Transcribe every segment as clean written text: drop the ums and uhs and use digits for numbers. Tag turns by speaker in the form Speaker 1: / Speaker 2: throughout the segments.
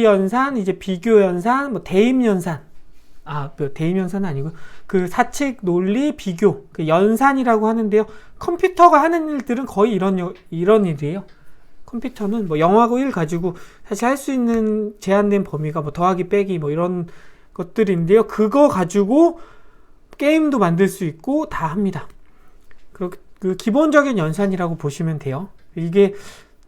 Speaker 1: 연산, 이제 비교 연산, 뭐 대입 연산. 대입 연산은 아니고 그 사칙, 논리, 비교, 그 연산이라고 하는데요. 컴퓨터가 하는 일들은 거의 이런 일이에요. 컴퓨터는 뭐 0하고 1 가지고 사실 할 수 있는 제한된 범위가 뭐 더하기 빼기 뭐 이런 것들인데요. 그거 가지고 게임도 만들 수 있고 다 합니다. 그 기본적인 연산이라고 보시면 돼요. 이게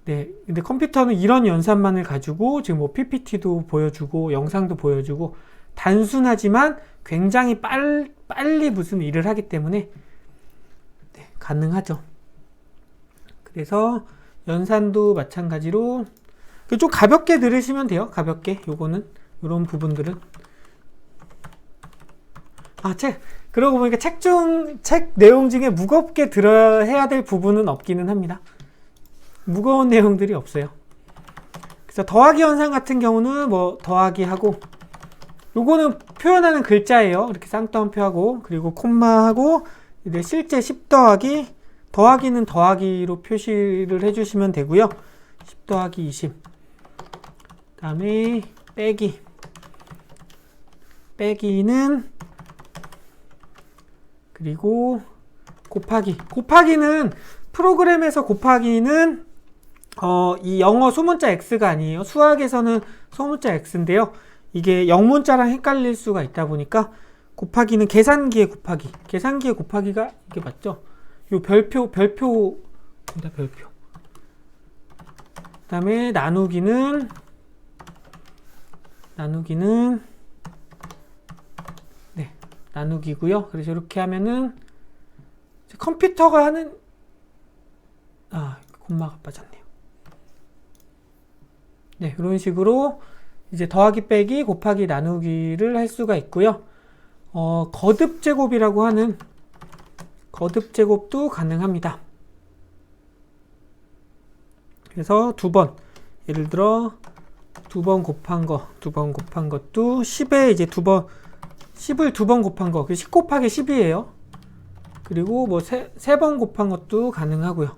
Speaker 1: 근데 컴퓨터는 이런 연산만을 가지고 지금 뭐 PPT도 보여주고 영상도 보여주고 단순하지만 굉장히 빨리 무슨 일을 하기 때문에 가능하죠. 그래서 연산도 마찬가지로 좀 가볍게 들으시면 돼요. 가볍게 요거는 요런 부분들은 그러고 보니까 책 내용 중에 무겁게 해야 될 부분은 없기는 합니다. 무거운 내용들이 없어요. 그래서 더하기 연산 같은 경우는 뭐 더하기 하고 요거는 표현하는 글자예요. 이렇게 쌍따옴표하고 그리고 콤마하고 이제 실제 10 더하기는 더하기로 표시를 해주시면 되고요. 10 더하기 20 그 다음에 빼기는 그리고 곱하기는 프로그램에서 곱하기는 이 영어 소문자 x가 아니에요. 수학에서는 소문자 x인데요. 이게 영문자랑 헷갈릴 수가 있다 보니까 곱하기는 계산기의 곱하기가 이게 맞죠? 요 별표입니다. 별표. 그 다음에 나누기는 나누기고요. 그래서 이렇게 하면은 컴퓨터가 하는 콤마가 빠졌네요. 이런 식으로 이제 더하기 빼기 곱하기 나누기를 할 수가 있고요. 거듭 제곱이라고 하는 거듭 제곱도 가능합니다. 그래서 예를 들어 두 번 곱한 것도 10에 이제 10을 두 번 곱한 거, 10 곱하기 10이에요. 그리고 뭐 세 번 곱한 것도 가능하고요.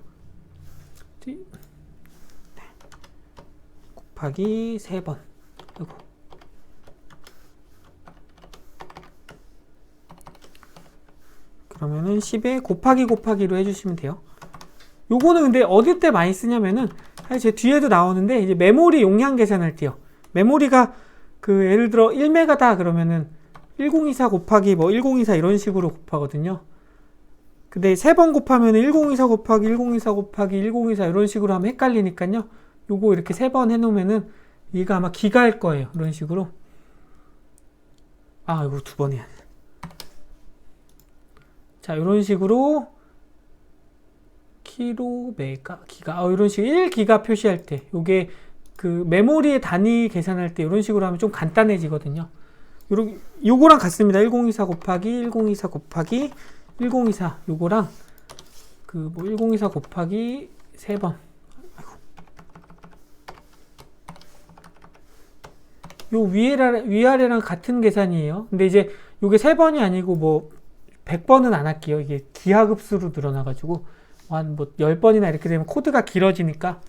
Speaker 1: 곱하기 3번. 그러면은 10에 곱하기로 해주시면 돼요. 요거는 근데 어디 때 많이 쓰냐면은 사실 제 뒤에도 나오는데 이제 메모리 용량 계산할 때요. 메모리가 예를 들어 1메가다 그러면은 1024 곱하기 뭐 1024 이런 식으로 곱하거든요. 근데 3번 곱하면 1024 곱하기 1024 곱하기 1024 이런 식으로 하면 헷갈리니까요. 요거 이렇게 3번 해놓으면은 얘가 아마 기가일 거예요. 이런 식으로. 이거 2번 해야 돼. 자, 이런 식으로 키로, 메가, 기가 이런 식으로 1기가 표시할 때 요게 그 메모리의 단위 계산할 때 이런 식으로 하면 좀 간단해지거든요. 요거랑 같습니다. 1024 곱하기 1024 곱하기 1024 요거랑 1024 곱하기 3번 요 위아래랑 같은 계산이에요. 근데 이제 요게 3번이 아니고 뭐 100번은 안 할게요. 이게 기하급수로 늘어나가지고 한 뭐 10번이나 이렇게 되면 코드가 길어지니까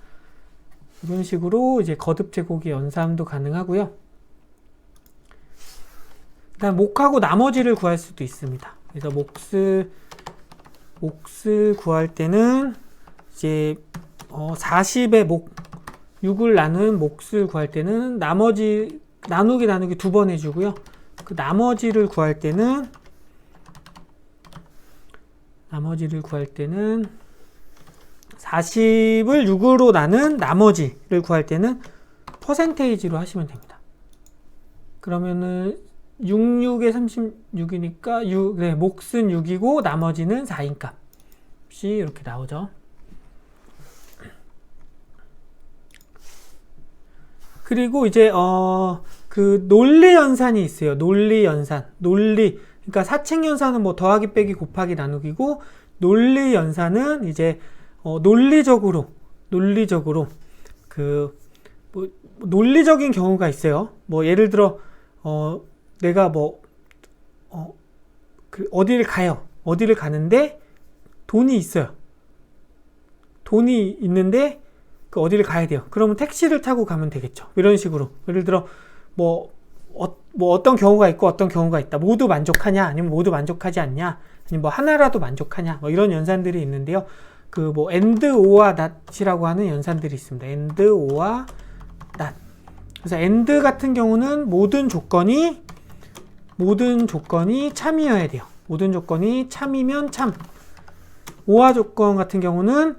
Speaker 1: 이런 식으로 이제 거듭 제곱의 연산도 가능하고요. 그다음 몫하고 나머지를 구할 수도 있습니다. 그래서 몫을 구할 때는 이제 40의 6을 나눈 몫을 구할 때는 나누기 2번 해주고요. 그 나머지를 구할 때는 40을 6으로 나눈 나머지를 구할 때는 퍼센테이지로 하시면 됩니다. 그러면은 66에 36이니까 몫은 6이고 나머지는 4인 값이 이렇게 나오죠. 그리고 이제 그 논리 연산이 있어요. 논리 연산. 그러니까 사칙 연산은 뭐 더하기 빼기 곱하기 나누기고 논리 연산은 이제 논리적으로 그 뭐 논리적인 경우가 있어요. 뭐 예를 들어 내가 뭐 어디를 가는데 돈이 있어요. 돈이 있는데 그 어디를 가야 돼요. 그러면 택시를 타고 가면 되겠죠. 이런 식으로. 예를 들어 뭐 어떤 경우가 있고 어떤 경우가 있다. 모두 만족하냐, 아니면 모두 만족하지 않냐, 아니면 뭐 하나라도 만족하냐, 뭐 이런 연산들이 있는데요. 그 뭐 and or와 not이라고 하는 연산들이 있습니다. and or와 not. 그래서 and 같은 경우는 모든 조건이 참이어야 돼요. 모든 조건이 참이면 참. or와 조건 같은 경우는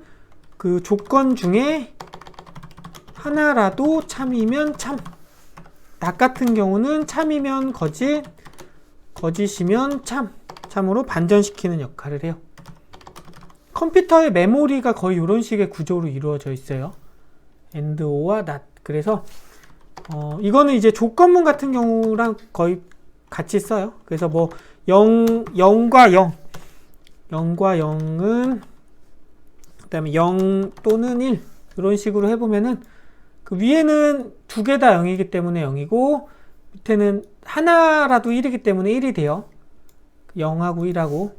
Speaker 1: 그 조건 중에 하나라도 참이면 참. not 같은 경우는 참이면 거짓, 거짓이면 참. 참으로 반전시키는 역할을 해요. 컴퓨터의 메모리가 거의 이런 식의 구조로 이루어져 있어요. and or와 not. 그래서 이거는 이제 조건문 같은 경우랑 거의 같이 써요. 그래서 뭐 0과 0은 그 다음에 0 또는 1 이런 식으로 해보면은 그 위에는 두 개 다 0이기 때문에 0이고 밑에는 하나라도 1이기 때문에 1이 돼요. 0하고 1하고.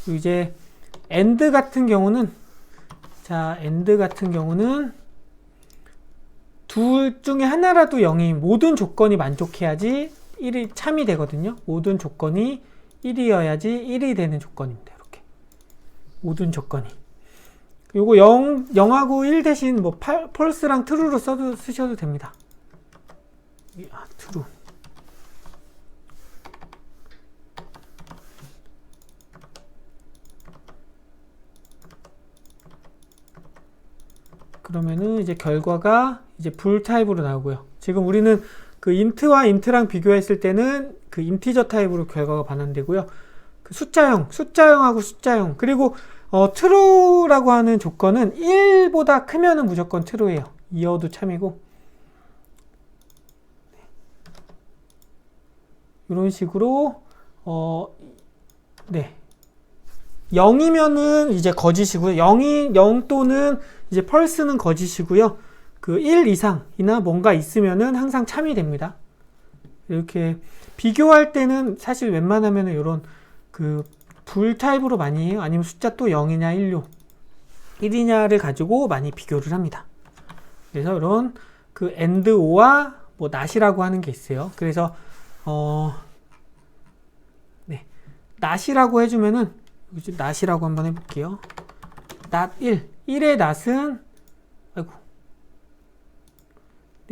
Speaker 1: 그리고 이제 and 같은 경우는 둘 중에 하나라도 0이 모든 조건이 만족해야지 1이 참이 되거든요. 모든 조건이 1이어야지 1이 되는 조건입니다. 이렇게 모든 조건이. 요거 0하고 1 대신 뭐 false랑 true로 쓰셔도 됩니다. true. 그러면은 이제 결과가 이제 불 타입으로 나오고요. 지금 우리는 그 int와 int랑 비교했을 때는 그 인티저 타입으로 결과가 반환되고요. 그 숫자형하고 숫자형. 그리고 true라고 하는 조건은 1보다 크면은 무조건 true예요. 이어도 참이고. 이런 식으로 0이면은 이제 거짓이고요. 0 또는 이제 false는 거짓이고요. 그 1 이상이나 뭔가 있으면은 항상 참이 됩니다. 이렇게 비교할 때는 사실 웬만하면은 이런 그 불 타입으로 많이 해요. 아니면 숫자 또 0이냐 1이냐를 가지고 많이 비교를 합니다. 그래서 이런 그 and or와 뭐 not이라고 하는 게 있어요. 그래서 not이라고 해주면은 not이라고 한번 해볼게요. not 1의 not은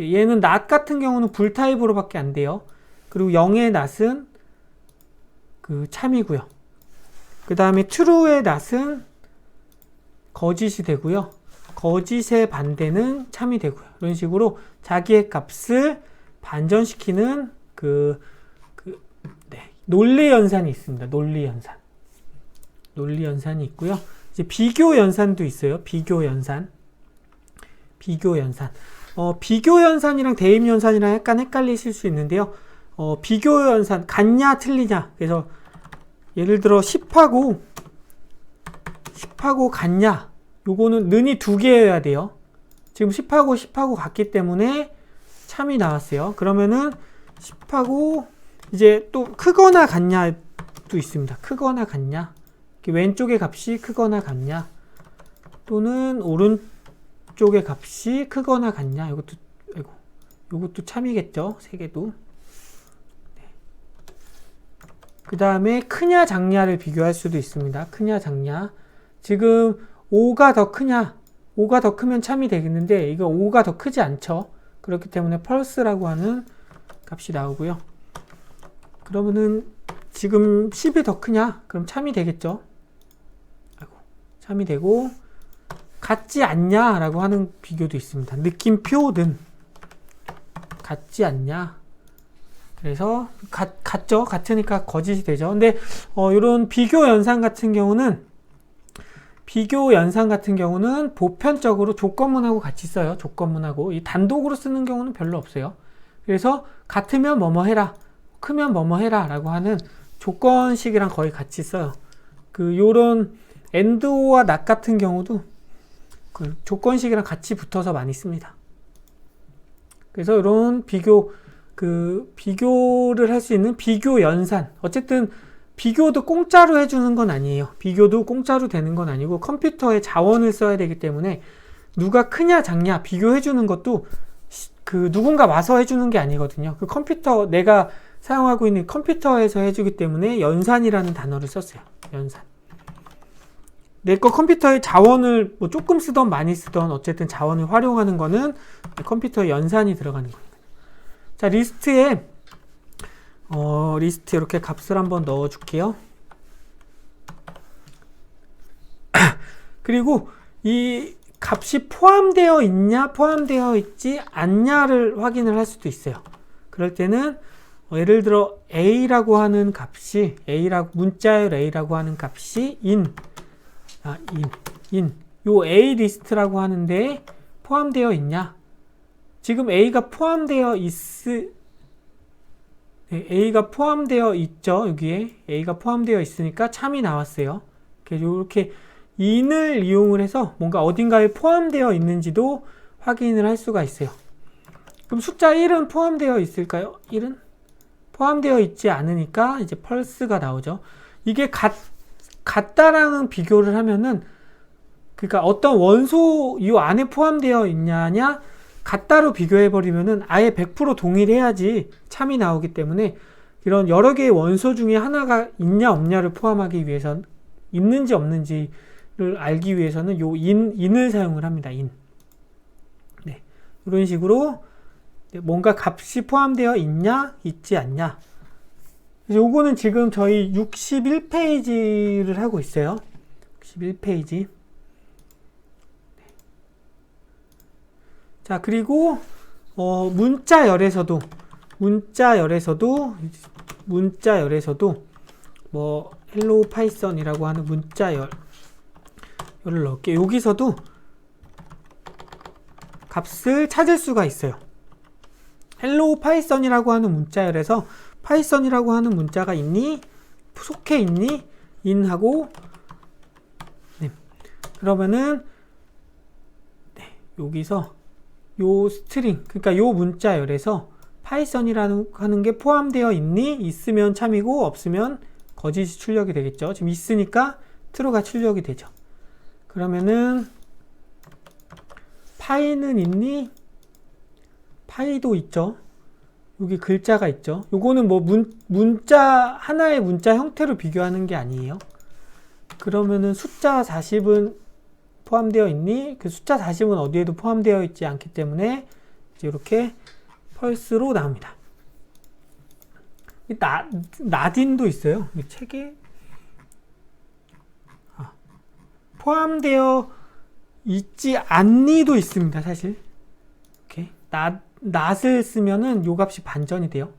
Speaker 1: 얘는 not 같은 경우는 불 타입으로 밖에 안 돼요. 그리고 0의 not은 그 참이고요. 그 다음에 true의 not은 거짓이 되고요. 거짓의 반대는 참이 되고요. 이런 식으로 자기의 값을 반전시키는 논리 연산이 있습니다. 논리 연산이 있고요. 이제 비교 연산도 있어요. 비교 연산. 비교 연산이랑 대입 연산이랑 약간 헷갈리실 수 있는데요. 비교 연산, 같냐 틀리냐. 그래서 예를 들어 10하고 같냐. 요거는 는이 두 개여야 돼요. 지금 10하고 같기 때문에 참이 나왔어요. 그러면은 10하고 이제 또 크거나 같냐도 있습니다. 크거나 같냐. 왼쪽의 값이 크거나 같냐. 또는 오른쪽의 값이 크거나 같냐. 요것도 참이겠죠. 세 개도. 그 다음에 크냐 작냐를 비교할 수도 있습니다. 크냐 작냐. 지금 5가 더 크냐. 5가 더 크면 참이 되겠는데 이거 5가 더 크지 않죠. 그렇기 때문에 false라고 하는 값이 나오고요. 그러면은 지금 10이 더 크냐? 그럼 참이 되겠죠. 참이 되고 같지 않냐? 라고 하는 비교도 있습니다. 느낌표는 같지 않냐? 그래서 같죠? 같으니까 거짓이 되죠. 근데 이런 비교 연산 같은 경우는 보편적으로 조건문하고 같이 써요. 조건문하고 이 단독으로 쓰는 경우는 별로 없어요. 그래서 같으면 뭐뭐 해라, 크면 뭐뭐 해라 라고 하는 조건식이랑 거의 같이 써요. 요런 and or와 not 같은 경우도 그 조건식이랑 같이 붙어서 많이 씁니다. 그래서 이런 비교를 할 수 있는 비교 연산. 어쨌든 비교도 공짜로 해주는 건 아니에요. 비교도 공짜로 되는 건 아니고 컴퓨터에 자원을 써야 되기 때문에 누가 크냐 작냐 비교해 주는 것도 그 누군가 와서 해주는 게 아니거든요. 그 컴퓨터, 내가 사용하고 있는 컴퓨터에서 해주기 때문에 연산이라는 단어를 썼어요. 연산. 내 거 컴퓨터의 자원을 뭐 조금 쓰던 많이 쓰던 어쨌든 자원을 활용하는 거는 컴퓨터에 연산이 들어가는 거예요. 자, 리스트에 리스트 이렇게 값을 한번 넣어 줄게요. 그리고 이 값이 포함되어 있냐 포함되어 있지 않냐를 확인을 할 수도 있어요. 그럴 때는 예를 들어 a라고 하는 값이 문자열 a라고 하는 값이 요 a 리스트라고 하는데 포함되어 있냐? 지금 a가 포함되어 a가 포함되어 있죠. 여기에 a가 포함되어 있으니까 참이 나왔어요. 이렇게 in을 이용을 해서 뭔가 어딘가에 포함되어 있는지도 확인을 할 수가 있어요. 그럼 숫자 1은 포함되어 있을까요? 1은 포함되어 있지 않으니까 이제 펄스가 나오죠. 이게 같다라는 비교를 하면은, 그러니까 어떤 원소 이 안에 포함되어 있냐냐 같다로 비교해 버리면은 아예 100% 동일해야지 참이 나오기 때문에, 이런 여러 개의 원소 중에 하나가 있냐 없냐를 포함하기 위해선, 있는지 없는지를 알기 위해서는 요 in을 사용을 합니다. 네, 이런 식으로 뭔가 값이 포함되어 있냐 있지 않냐. 요거는 지금 저희 61페이지를 하고 있어요. 61페이지. 자, 그리고 문자열에서도 뭐 헬로 파이썬이라고 하는 문자열을 넣을게요. 여기서도 값을 찾을 수가 있어요. 헬로 파이썬이라고 하는 문자열에서 파이썬이라고 하는 문자가 있니? 속해 있니? 인하고, 네. 그러면은 여기서 요 스트링, 그러니까 요 문자열에서 파이썬이라는 하는 게 포함되어 있니? 있으면 참이고 없으면 거짓이 출력이 되겠죠. 지금 있으니까 true가 출력이 되죠. 그러면은 파이는 있니? 파이도 있죠. 여기 글자가 있죠. 요거는 뭐 하나의 문자 형태로 비교하는 게 아니에요. 그러면은 숫자 40은 포함되어 있니? 그 숫자 40은 어디에도 포함되어 있지 않기 때문에 이제 이렇게 펄스로 나옵니다. 나딘도 있어요. 이 책에 포함되어 있지 않니도 있습니다. 사실 이렇게 not을 쓰면은 요 값이 반전이 돼요.